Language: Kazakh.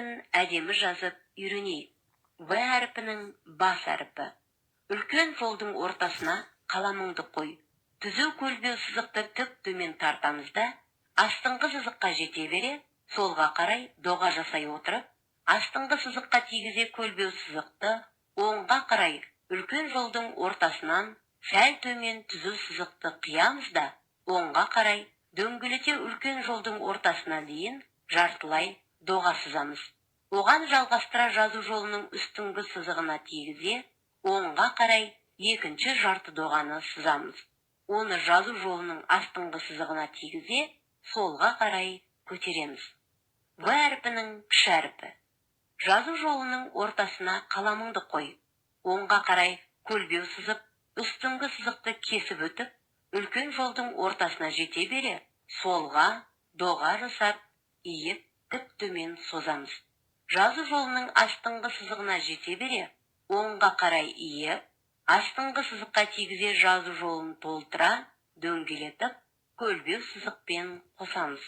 әрпін әдемі жазып үйренейік. В әрпінің бас әрпі. Үлкен жолдың ортасына қаламыңды қой. Түзу көлбеу сызықты тік төмен тартамыз да, астыңғы сызыққа жете бере, солға қарай доға жасай отырып, астыңғы сызыққа тигізе көлбеу сызықты оңға қарай үлкен жолдың ортасынан сәл төмен түзу сызықты қиямыз да, оңға қарай дөңгелете үлкен жолдың ортасына дейін жартылай доға сызамыз. Оған жалғастыра жазу жолының үстіңгі сызығына тигізе, оңға қарай екінші жарты доғаны сызамыз. Оны жазу жолының астыңғы сызығына тигізе, солға қарай көтереміз. В әрпінің кіші әрпі. Жазу жолының ортасына қаламыңды қой. Оңға қарай көлбеу сызып, үстіңгі сызықты кесіп өтіп, үлкен жолдың ортасына жете бере, солға доға жасап, иіп тік төмен созамыз. Жазу жолының астыңғы сызығына жете бере, оңға қарай иіп, астыңғы сызыққа тигізе жазу жолын толтыра, дөңгелетіп, көлбеу сызықпен қосамыз.